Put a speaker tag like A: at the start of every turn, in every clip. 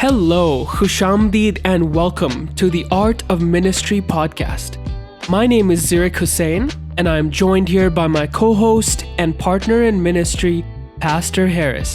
A: Hello, Khushamdeed, and welcome to the Art of Ministry podcast. My name is Zirik Hussain, and I am joined here by my co-host and partner in ministry, Pastor Harris.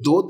B: 2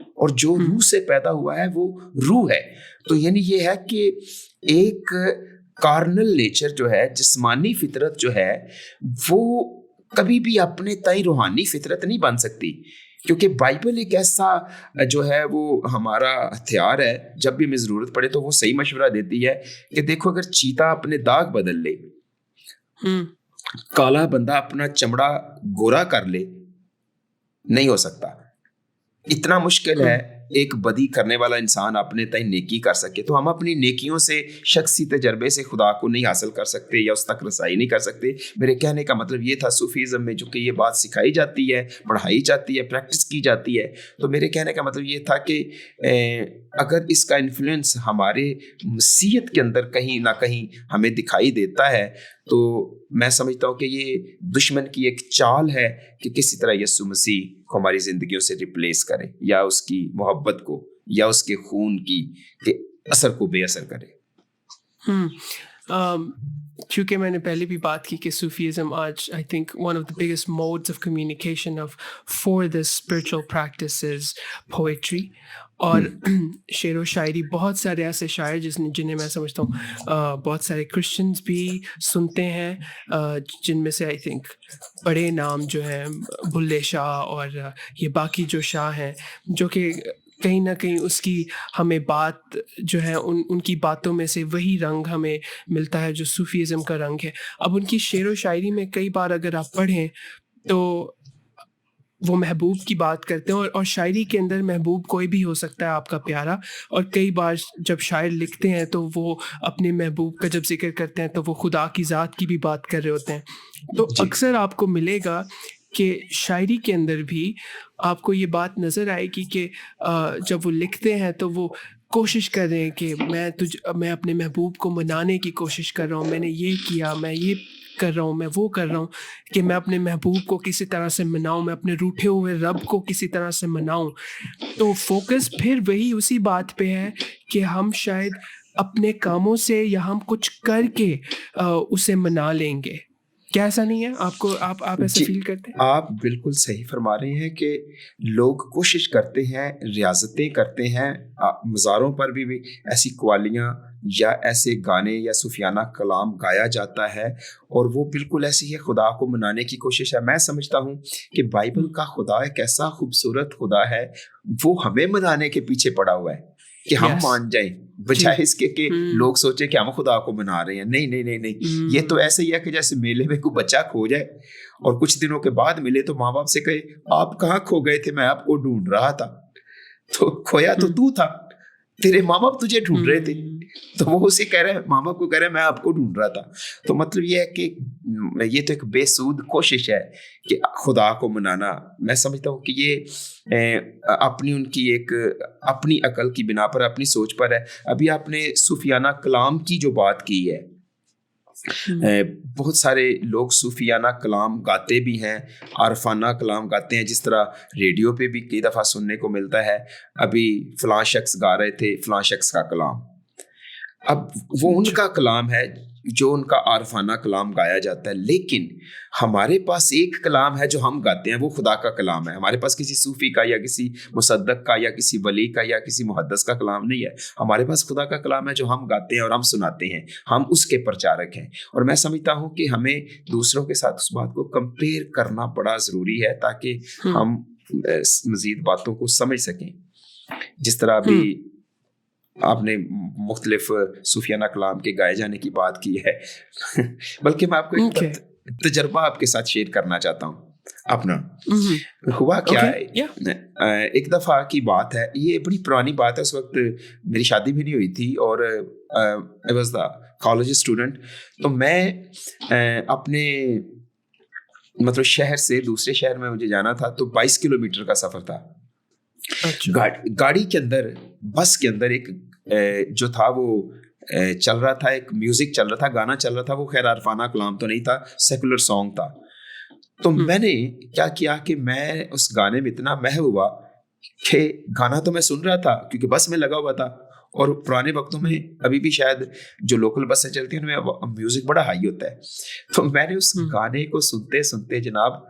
B: اور جو روح سے پیدا ہوا ہے وہ روح ہے. تو یعنی یہ ہے کہ ایک کارنل نیچر جو ہے, جسمانی فطرت جو ہے, وہ کبھی بھی اپنے تئیں روحانی فطرت نہیں بن سکتی, کیونکہ بائبل ایک ایسا جو ہے وہ ہمارا ہتھیار ہے. جب بھی ہمیں ضرورت پڑے تو وہ صحیح مشورہ دیتی ہے کہ دیکھو اگر چیتا اپنے داغ بدل لے, کالا بندہ اپنا چمڑا گورا کر لے, نہیں ہو سکتا. اتنا مشکل ہے ایک بدی کرنے والا انسان اپنے تئیں نیکی کر سکے. تو ہم اپنی نیکیوں سے, شخصی تجربے سے خدا کو نہیں حاصل کر سکتے یا اس تک رسائی نہیں کر سکتے. میرے کہنے کا مطلب یہ تھا صوفیزم میں جو کہ یہ بات سکھائی جاتی ہے, پڑھائی جاتی ہے, پریکٹس کی جاتی ہے, تو میرے کہنے کا مطلب یہ تھا کہ اگر اس کا انفلوئنس ہمارے مسیحیت کے اندر کہیں نہ کہیں ہمیں دکھائی دیتا ہے تو میں سمجھتا ہوں کہ یہ دشمن کی ایک چال ہے کہ کسی طرح یسوع مسیح کو ہماری زندگیوں سے ریپلیس کرے, یا اس کی محبت کو, یا اس کے خون کی کے اثر کو بے اثر کرے.
A: کیونکہ میں نے پہلے بھی بات کی کہ صوفیزم آج I think one of the biggest modes of communication for this spiritual practice is poetry اور شعر و شاعری. بہت سارے ایسے شاعر جنہیں میں سمجھتا ہوں بہت سارے کرسچنز بھی سنتے ہیں, جن میں سے آئی تھنک بڑے نام جو ہیں بلے شاہ اور یہ باقی جو شاہ ہیں, جو کہ کہیں نہ کہیں اس کی ہمیں بات جو ہے ان کی باتوں میں سے وہی رنگ ہمیں ملتا ہے جو صوفیزم کا رنگ ہے. اب ان کی شعر و شاعری میں کئی بار اگر آپ پڑھیں تو وہ محبوب کی بات کرتے ہیں, اور شاعری کے اندر محبوب کوئی بھی ہو سکتا ہے آپ کا پیارا. اور کئی بار جب شاعر لکھتے ہیں تو وہ اپنے محبوب کا جب ذکر کرتے ہیں تو وہ خدا کی ذات کی بھی بات کر رہے ہوتے ہیں. تو اکثر آپ کو ملے گا کہ شاعری کے اندر بھی آپ کو یہ بات نظر آئے گی کہ جب وہ لکھتے ہیں تو وہ کوشش کر رہے ہیں کہ میں اپنے محبوب کو منانے کی کوشش کر رہا ہوں, میں نے یہ کیا, میں یہ کر رہا ہوں, میں وہ کر رہا ہوں, کہ میں اپنے محبوب کو کسی طرح سے مناؤں, میں اپنے روٹھے ہوئے رب کو کسی طرح سے مناؤں. تو فوکس پھر وہی اسی بات پہ ہے کہ ہم شاید اپنے کاموں سے یا ہم کچھ کر کے اسے منا لیں گے. کیا ایسا نہیں ہے آپ کو؟ آپ ایسا فیل کرتے ہیں؟
B: آپ بالکل صحیح فرما رہے ہیں کہ لوگ کوشش کرتے ہیں, ریاضتیں کرتے ہیں, مزاروں پر بھی ایسی قوالیاں یا ایسے گانے یا صوفیانہ کلام گایا جاتا ہے, اور وہ بالکل ایسی ہے خدا کو منانے کی کوشش ہے. میں سمجھتا ہوں کہ بائبل کا خدا ایک ایسا خوبصورت خدا ہے, وہ ہمیں منانے کے پیچھے پڑا ہوا ہے کہ ہم مان جائیں, بجائے اس کے کہ لوگ سوچیں کہ ہم خدا کو منا رہے ہیں. نہیں نہیں نہیں نہیں, یہ تو ایسے ہی ہے کہ جیسے میلے میں کوئی بچہ کھو جائے اور کچھ دنوں کے بعد ملے تو ماں باپ سے کہے آپ کہاں کھو گئے تھے, میں آپ کو ڈھونڈ رہا تھا. تو کھویا تو تھا, تیرے ماں باپ تجھے ڈھونڈ رہے تھے. تو وہ اسے کہہ رہے ہیں, ماں باپ کو کہہ رہے ہیں میں آپ کو ڈھونڈ رہا تھا. تو مطلب یہ ہے کہ یہ تو ایک بے سود کوشش ہے کہ خدا کو منانا. میں سمجھتا ہوں کہ یہ اپنی ان کی ایک اپنی عقل کی بنا پر, اپنی سوچ پر ہے. ابھی آپ نے صوفیانہ کلام کی جو بات کی ہے, بہت سارے لوگ صوفیانہ کلام گاتے بھی ہیں, عارفانہ کلام گاتے ہیں, جس طرح ریڈیو پہ بھی کئی دفعہ سننے کو ملتا ہے. ابھی فلاں شخص گا رہے تھے فلاں شخص کا کلام. اب وہ ان کا کلام ہے جو ان کا عارفانہ کلام گایا جاتا ہے, لیکن ہمارے پاس ایک کلام ہے جو ہم گاتے ہیں, وہ خدا کا کلام ہے. ہمارے پاس کسی صوفی کا یا کسی مصدق کا یا کسی ولی کا یا کسی محدث کا کلام نہیں ہے. ہمارے پاس خدا کا کلام ہے جو ہم گاتے ہیں اور ہم سناتے ہیں, ہم اس کے پرچارک ہیں. اور میں سمجھتا ہوں کہ ہمیں دوسروں کے ساتھ اس بات کو کمپیئر کرنا بڑا ضروری ہے تاکہ ہم مزید باتوں کو سمجھ سکیں. جس طرح ابھی آپ نے مختلف صوفیانہ کلام کے گائے جانے کی بات کی ہے, بلکہ میں آپ کو ایک تجربہ آپ کے ساتھ شیئر کرنا چاہتا ہوں اپنا. ہوا کیا ہے, ایک دفعہ کی بات ہے, یہ بڑی پرانی بات ہے, اس وقت میری شادی بھی نہیں ہوئی تھی اور I was the college student. تو میں اپنے مطلب شہر سے دوسرے شہر میں مجھے جانا تھا, تو 22 کلومیٹر کا سفر تھا. گاڑی کے اندر, بس کے اندر ایک جو تھا وہ چل رہا تھا, ایک میوزک چل رہا تھا, گانا چل رہا تھا. وہ خیر عارفانہ کلام تو نہیں تھا, سیکولر سانگ تھا. تو میں نے کیا کیا کہ میں اس گانے میں اتنا محو ہوا کہ گانا تو میں سن رہا تھا کیونکہ بس میں لگا ہوا تھا, اور پرانے وقتوں میں ابھی بھی شاید جو لوکل بسیں چلتی ہیں ان میں میوزک بڑا ہائی ہوتا ہے. تو میں نے اس گانے کو سنتے سنتے جناب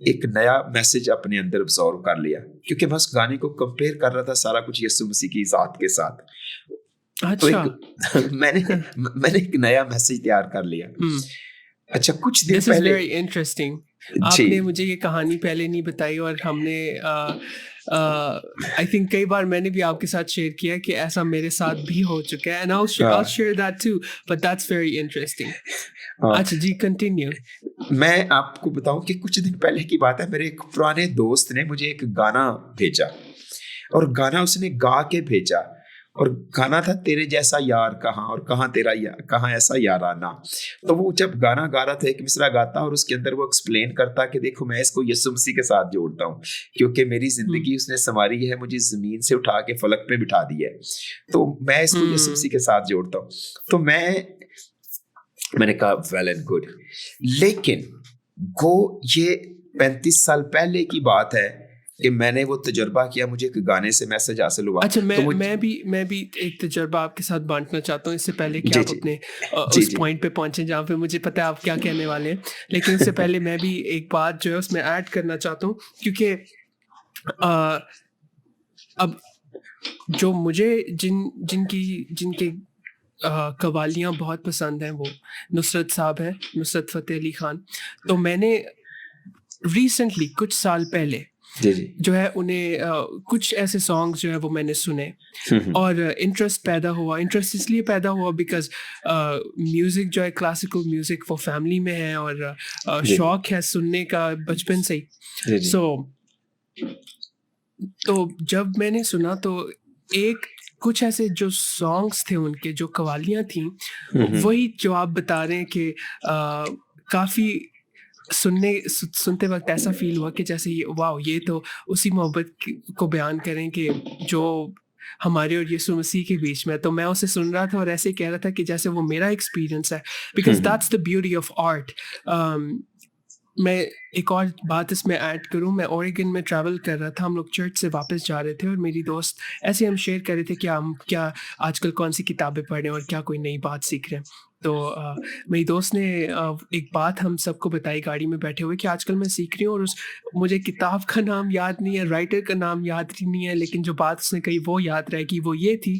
B: ایک نیا میسج اپنے اندر ابزارو کر لیا, کیونکہ میں اس گانے کو کمپیئر کر رہا تھا سارا کچھ یسوع مسیح کی ذات کے ساتھ. تو
A: اچھا
B: میں نے ایک نیا میسج تیار کر لیا. اچھا کچھ دن
A: دس از
B: پہلے,
A: ویری انٹرسٹنگ. آپ نے مجھے یہ کہانی پہلے نہیں بتائی, اور ہم نے آئی تھنک کئی بار میں نے بھی آپ کے ساتھ شیئر کیا کہ ایسا میرے ساتھ بھی ہو چکا ہے, and I'll share that too, but that's very interesting. اچھا جی کنٹینیو.
B: میں آپ کو بتاؤں کہ کچھ دن پہلے کی بات ہے, میرے ایک پرانے دوست نے مجھے ایک گانا بھیجا, اور گانا اس نے گا کے بھیجا, اور گانا تھا تیرے جیسا یار کہاں, اور کہاں تیرا کہاں ایسا یارانہ. تو وہ جب گانا گا رہا تھا ایک مصرع گاتا, اور اس کے اندر وہ ایکسپلین کرتا کہ دیکھو میں اس کو یسوع مسیح کے ساتھ جوڑتا ہوں, کیونکہ میری زندگی اس نے سنواری ہے, مجھے زمین سے اٹھا کے فلک پہ بٹھا دی ہے, تو میں اس کو یسوع مسیح کے ساتھ جوڑتا ہوں. تو میں نے کہا ویل اینڈ گڈ, لیکن وہ یہ 35 سال پہلے کی بات ہے کہ میں نے وہ تجربہ کیا, مجھے ایک گانے سے میسج حاصل ہوا.
A: اچھا میں بھی ایک تجربہ آپ کے ساتھ بانٹنا چاہتا ہوں, اس سے پہلے کہ آپ اپنے اس پوائنٹ پہ پہنچیں جہاں پہ مجھے پتہ ہے آپ کیا کہنے والے ہیں, لیکن اس سے پہلے میں بھی ایک بات جو ہے اس میں ایڈ کرنا چاہتا ہوں, کیونکہ اب جو مجھے جن کے قوالیاں بہت پسند ہیں وہ نصرت صاحب ہیں, نصرت فتح علی خان. تو میں نے ریسنٹلی کچھ سال پہلے جو ہے انہیں کچھ ایسے سانگس جو ہے وہ میں نے سنے, اور انٹرسٹ انٹرسٹ اس لیے پیدا ہوا بیکاز میوزک جو ہے کلاسیکل میوزک وہ فیملی میں ہے, اور شوق ہے سننے کا بچپن سے ہی. تو جب میں نے سنا تو کچھ ایسے جو سانگس تھے ان کے, جو قوالیاں تھیں, وہی جو آپ بتا رہے ہیں کہ کافی سنتے وقت ایسا فیل ہوا کہ جیسے یہ تو اسی محبت کو بیان کریں کہ جو ہمارے اور یسوع مسیح کے بیچ میں. تو میں اسے سن رہا تھا اور ایسے کہہ رہا تھا کہ جیسے وہ میرا ایکسپیرئنس ہے, because that's the beauty of art. میں ایک اور بات اس میں ایڈ کروں, میں اوریگن میں ٹریول کر رہا تھا, ہم لوگ چرچ سے واپس جا رہے تھے, اور میری دوست ایسے ہم شیئر کر رہے تھے کہ ہم کیا آج کل کون سی کتابیں پڑھ رہے ہیں اور کیا کوئی نئی بات سیکھ رہے ہیں. تو میری دوست نے ایک بات ہم سب کو بتائی گاڑی میں بیٹھے ہوئے کہ آج کل میں سیکھ رہی ہوں, اور مجھے کتاب کا نام یاد نہیں ہے, رائٹر کا نام یاد نہیں ہے, لیکن جو بات اس نے کہی وہ یاد رہے گی. وہ یہ تھی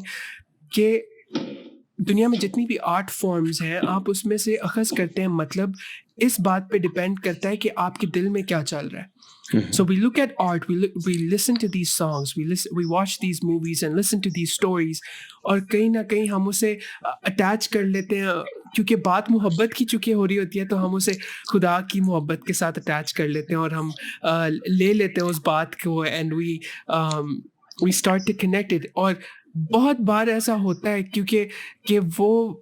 A: کہ دنیا میں جتنی بھی آرٹ فارمز ہیں آپ اس میں سے اخذ کرتے ہیں, مطلب اس بات پہ ڈپینڈ کرتا ہے کہ آپ کے دل میں کیا چل رہا ہے. So we look at art, we listen to these songs, we watch these movies and listen to these stories, اور کہیں نہ کہیں ہم اسے اٹیچ کر لیتے ہیں, کیونکہ بات محبت کی چونکہ ہو رہی ہوتی ہے تو ہم اسے خدا کی محبت کے ساتھ اٹیچ کر لیتے ہیں, اور ہم لے لیتے ہیں اس بات کو, and we start to connect it. اور بہت بار ایسا ہوتا ہے کیونکہ کہ وہ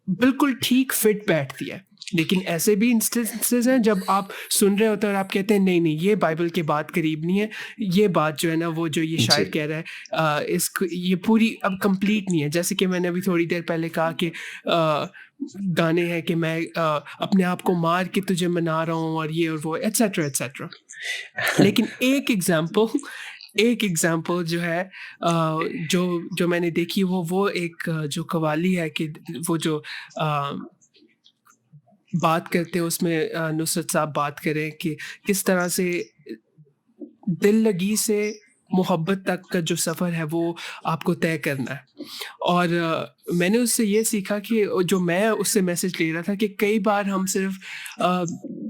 A: بالکل ٹھیک فٹ بیٹھتی ہے, لیکن ایسے بھی انسٹنسز ہیں جب آپ سن رہے ہوتے ہیں اور آپ کہتے ہیں نہیں یہ بائبل کے بات قریب نہیں ہے, یہ بات جو ہے نا وہ جو یہ شاعر کہہ رہا ہے اس کو یہ پوری اب کمپلیٹ نہیں ہے. جیسے کہ میں نے ابھی تھوڑی دیر پہلے کہا کہ گانے ہیں کہ میں اپنے آپ کو مار کے تجھے منا رہا ہوں, اور یہ اور وہ ایٹسیٹرا ایٹسیٹرا. لیکن ایک ایگزامپل جو ہے جو میں نے دیکھی وہ ایک جو قوالی ہے کہ وہ جو بات کرتے اس میں نصرت صاحب بات کریں کہ کس طرح سے دل لگی سے محبت تک کا جو سفر ہے وہ آپ کو طے کرنا ہے. اور میں نے اس سے یہ سیکھا کہ جو میں اس سے میسج لے رہا تھا کہ کئی بار ہم صرف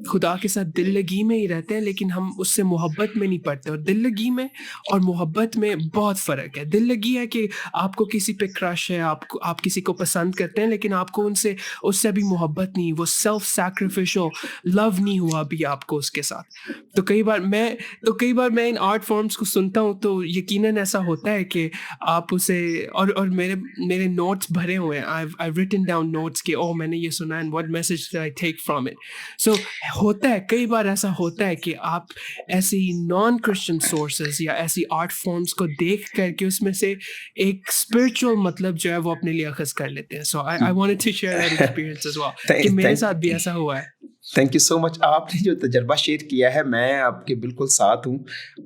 A: خدا کے ساتھ دل لگی میں ہی رہتے ہیں, لیکن ہم اس سے محبت میں نہیں پڑتے. اور دل لگی میں اور محبت میں بہت فرق ہے. دل لگی ہے کہ آپ کو کسی پہ کرش ہے, آپ کسی کو پسند کرتے ہیں, لیکن آپ کو اس سے بھی محبت نہیں, وہ سیلف سیکریفیشل لو نہیں ہوا ابھی آپ کو اس کے ساتھ. تو کئی بار میں ان آرٹ فارمس کو سنتا ہوں تو یقیناً ایسا ہوتا ہے کہ آپ اسے اور میرے نوٹس بھرے ہوئے ہیں. I've written down notes کہ میں نے یہ سنا and what message did I take from it. So ہوتا ہے کئی بار ایسا ہوتا ہے کہ آپ ایسی نان کرسچن سورسز یا ایسی آرٹ فارمس کو دیکھ کر کے اس میں سے ایک اسپرچل مطلب جو ہے وہ اپنے لیے اخذ کر لیتے ہیں. So I wanted to share that experience as well کہ میرے ساتھ بھی ایسا ہوا ہے.
B: تھینک یو سو مچ. آپ نے جو تجربہ شیئر کیا ہے میں آپ کے بالکل ساتھ ہوں,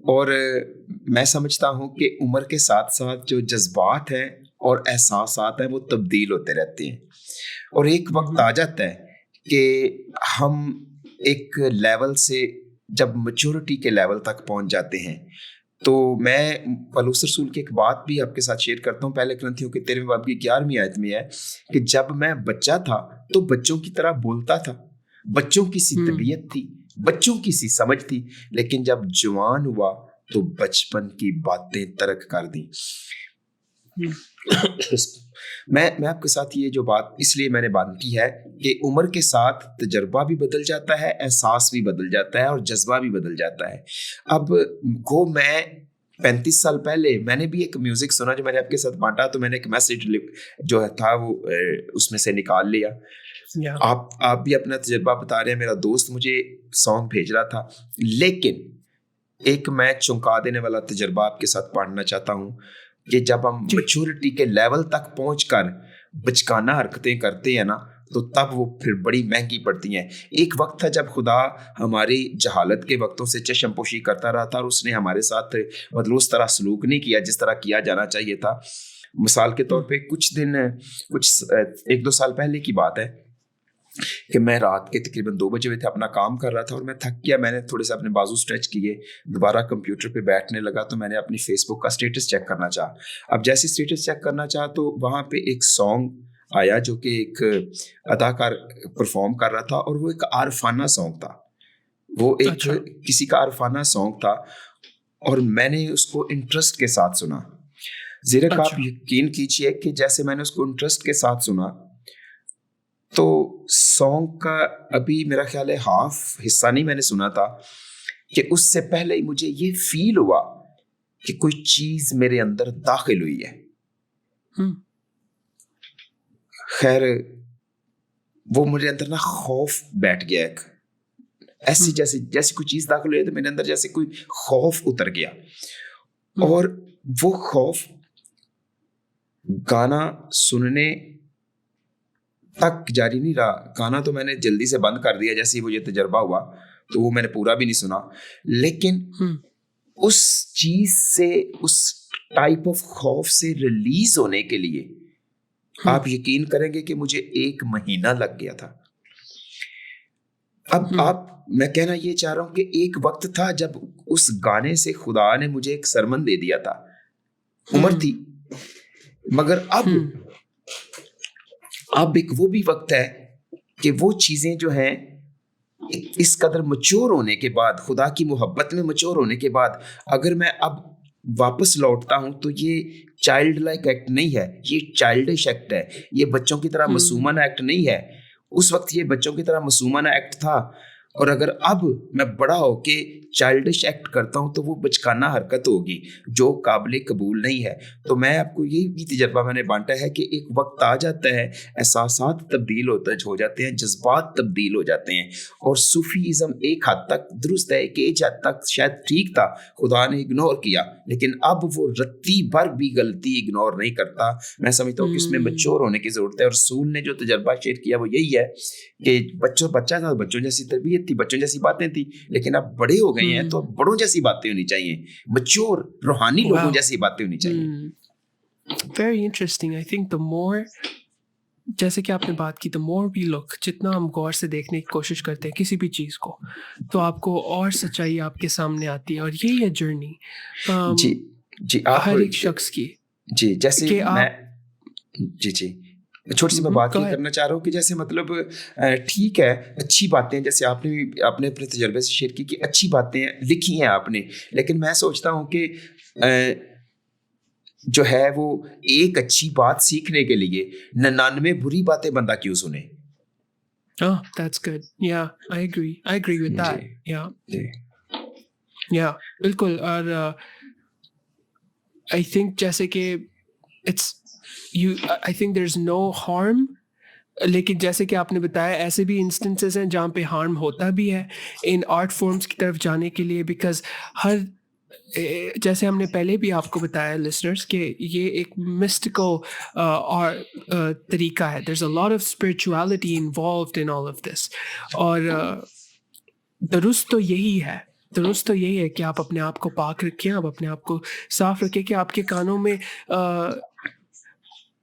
B: اور میں سمجھتا ہوں کہ عمر کے ساتھ ساتھ جو جذبات ہیں اور احساسات ہیں وہ تبدیل ہوتے رہتے ہیں, اور ایک وقت آ جاتا ہے کہ ہم ایک لیول سے جب میچورٹی کے لیول تک پہنچ جاتے ہیں تو میں پولس رسول کی ایک بات بھی آپ کے ساتھ شیئر کرتا ہوں. پہلے کرنتھیوں کے 13 باب کی 11ویں آیت میں ہے کہ جب میں بچہ تھا تو بچوں کی طرح بولتا تھا, بچوں کی سی طبیعت تھی, بچوں کی سی سمجھ تھی, لیکن جب جوان ہوا تو بچپن کی باتیں ترک کر دیں. میں آپ کے ساتھ یہ جو بات اس لیے میں نے بات کی ہے کہ عمر کے ساتھ تجربہ بھی بدل جاتا ہے, احساس بھی بدل جاتا ہے اور جذبہ بھی بدل جاتا ہے. اب گو میں 35 سال پہلے میں نے بھی ایک میوزک سنا جو میں نے آپ کے ساتھ بانٹا, تو میں نے ایک میسیج جو تھا وہ اس میں سے نکال لیا. آپ بھی اپنا تجربہ بتا رہے ہیں, میرا دوست مجھے سانگ بھیج رہا تھا, لیکن ایک میں چونکا دینے والا تجربہ آپ کے ساتھ بانٹنا چاہتا ہوں کہ جب ہم میچورٹی کے لیول تک پہنچ کر بچکانہ حرکتیں کرتے ہیں نا تو تب وہ پھر بڑی مہنگی پڑتی ہیں. ایک وقت تھا جب خدا ہماری جہالت کے وقتوں سے چشم پوشی کرتا رہا تھا اور اس نے ہمارے ساتھ مطلب اس طرح سلوک نہیں کیا جس طرح کیا جانا چاہیے تھا. مثال کے طور پہ کچھ 1-2 سال پہلے کی بات ہے کہ میں رات کے تقریباً 2 بجے تھے, اپنا کام کر رہا تھا اور میں تھک گیا. میں نے تھوڑے سے اپنے بازو اسٹریچ کیے, دوبارہ کمپیوٹر پہ بیٹھنے لگا تو میں نے اپنی فیس بک کا اسٹیٹس چیک کرنا چاہا. اب جیسے اسٹیٹس چیک کرنا چاہا تو وہاں پہ ایک سانگ آیا جو کہ ایک اداکار پرفارم کر رہا تھا اور وہ ایک عارفانہ سانگ تھا, وہ ایک کسی کا عارفانہ سانگ تھا اور میں نے اس کو انٹرسٹ کے ساتھ سنا. زیرا کہ آپ یقین کیجیے کہ جیسے میں نے اس کو انٹرسٹ کے ساتھ سنا تو سانگ کا ابھی میرا خیال ہے ہاف حصہ نہیں میں نے سنا تھا کہ اس سے پہلے ہی مجھے یہ فیل ہوا کہ کوئی چیز میرے اندر داخل ہوئی ہے. خیر وہ میرے اندر نا خوف بیٹھ گیا, ایک ایسی جیسی کوئی چیز داخل ہوئی تو میرے اندر جیسے کوئی خوف اتر گیا. اور وہ خوف گانا سننے تک جاری نہیں رہا. گانا تو میں نے جلدی سے بند کر دیا جیسے ہی وہ یہ تجربہ ہوا, تو وہ میں نے پورا بھی نہیں سنا. لیکن اس چیز سے, اس ٹائپ آف خوف سے ریلیز ہونے کے لیے آپ یقین کریں گے کہ مجھے 1 مہینہ لگ گیا تھا. اب میں کہنا یہ چاہ رہا ہوں کہ ایک وقت تھا جب اس گانے سے خدا نے مجھے ایک سرمن دے دیا تھا, عمر تھی, مگر اب ایک وہ بھی وقت ہے کہ وہ چیزیں جو ہیں اس قدر میچور ہونے کے بعد, خدا کی محبت میں میچور ہونے کے بعد, اگر میں اب واپس لوٹتا ہوں تو یہ چائلڈ لائک ایکٹ نہیں ہے, یہ چائلڈش ایکٹ ہے, یہ بچوں کی طرح معصومانہ ایکٹ نہیں ہے. اس وقت یہ بچوں کی طرح معصومانہ ایکٹ تھا, اور اگر اب میں بڑا ہو کے چائلڈش ایکٹ کرتا ہوں تو وہ بچکانہ حرکت ہوگی جو قابل قبول نہیں ہے. تو میں آپ کو یہ بھی تجربہ میں نے بانٹا ہے کہ ایک وقت آ جاتا ہے, احساسات تبدیل ہو جاتے ہیں, جذبات تبدیل ہو جاتے ہیں. اور صوفیزم ایک حد تک درست ہے کہ ایک حد تک شاید ٹھیک تھا, خدا نے اگنور کیا, لیکن اب وہ رتی بھر بھی غلطی اگنور نہیں کرتا. میں سمجھتا ہوں کہ اس میں میچور ہونے کی ضرورت ہے. اور رسول نے جو تجربہ شیئر کیا وہ یہی ہے کہ بچہ تھا, بچوں جیسی تربیت تھی, بچوں جیسی باتیں تھی, لیکن اب بڑے ہو گئے ہیں تو بڑوں جیسی باتیں ہونی چاہیے, میچور روحانی لوگوں جیسی باتیں ہونی چاہیے.
A: Very interesting. I think the more, جیسے کہ آپ نے بات کی, the more we look, جتنا ہم غور سے دیکھنے کی کوشش کرتے ہیں کسی بھی چیز کو, تو آپ کو اور سچائی آپ کے سامنے آتی ہے. اور یہی ہے جرنی
B: جی
A: ہر ایک شخص کی.
B: جی جیسے میں جی چھوٹی سی میں بات یہ کرنا چاہ رہا ہوں کہ جیسے مطلب ٹھیک ہے, اچھی باتیں جیسے آپ نے اپنے تجربے سے شیئر کی کہ اچھی باتیں لکھی ہیں آپ نے, لیکن میں سوچتا ہوں کہ جو ہے وہ ایک اچھی بات سیکھنے کے لیے 99 بری باتیں بندہ کیوں سنے.
A: That's good. Yeah, I agree with that. Yeah, بالکل. اور I think جیسے کہ I think there's no harm, لیکن جیسے کہ آپ نے بتایا ایسے بھی انسٹنسز ہیں جہاں پہ ہارم ہوتا بھی ہے ان آرٹ فارمس کی طرف جانے کے لیے, بیکاز جیسے ہم نے پہلے بھی آپ کو بتایا لسنرس کہ یہ ایک مسٹیکل اور طریقہ ہے. there's a lot of spirituality involved in all of this. اور درست تو یہی ہے کہ آپ اپنے آپ کو پاک رکھیں, آپ اپنے آپ کو صاف رکھیں, کہ آپ کے کانوں میں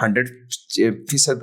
B: 100%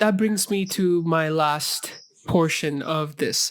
A: That brings me to my last portion of this.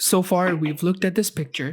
A: so far we've looked at this picture,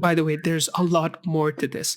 A: By the way, there's a lot more to this.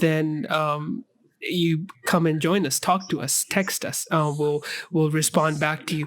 A: then you come and join us, talk to us, text us. We'll respond back to you.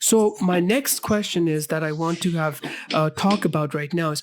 A: So my next question is that I want to have talk about right now is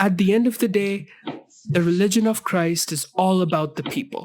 A: at the end of the day, the religion of Christ is all about the people.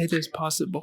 A: It is possible.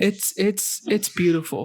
A: it's beautiful.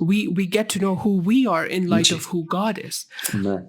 A: we get to know who we are in light of who God is.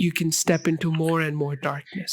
A: you can step into more and more darkness.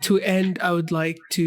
A: To end, I would like to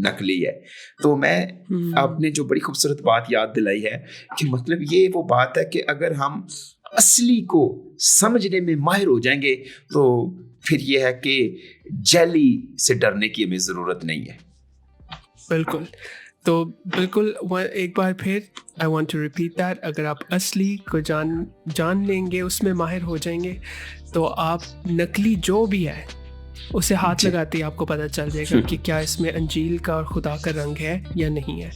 B: نقلی ہے. تو میں آپ نے جو بڑی خوبصورت بات یاد دلائی ہے کہ مطلب یہ وہ بات ہے کہ اگر ہم اصلی کو سمجھنے میں ماہر ہو جائیں گے تو پھر یہ ہے کہ جیلی سے ڈرنے کی ہمیں ضرورت نہیں ہے.
A: بالکل. تو بالکل ایک بار پھر I want to repeat that, اگر آپ اصلی کو جان لیں گے, اس میں ماہر ہو جائیں گے, تو آپ نقلی جو بھی ہے اسے ہاتھ لگاتے ہی آپ کو پتہ چل جائے گا کہ کیا اس میں انجیل کا اور خدا کا رنگ ہے یا نہیں ہے.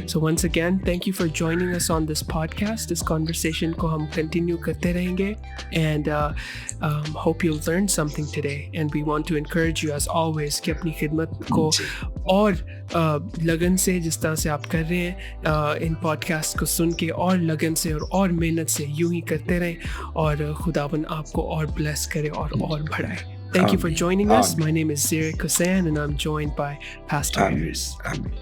A: So once again thank you for joining us on this podcast. اس کانورسیشن کو ہم کنٹینیو کرتے رہیں گے and hope you learn something today and we want to encourage you as always کہ اپنی خدمت کو اور لگن سے, جس طرح سے آپ کر رہے ہیں ان پوڈ کاسٹ کو سن کے, اور لگن سے اور محنت سے یوں ہی کرتے رہیں, اور خداوند آپ کو اور بلیس کرے اور بڑھائے. Thank you for joining us. My name is Zirek Hussain and I'm joined by Pastor Harris.
B: Amen.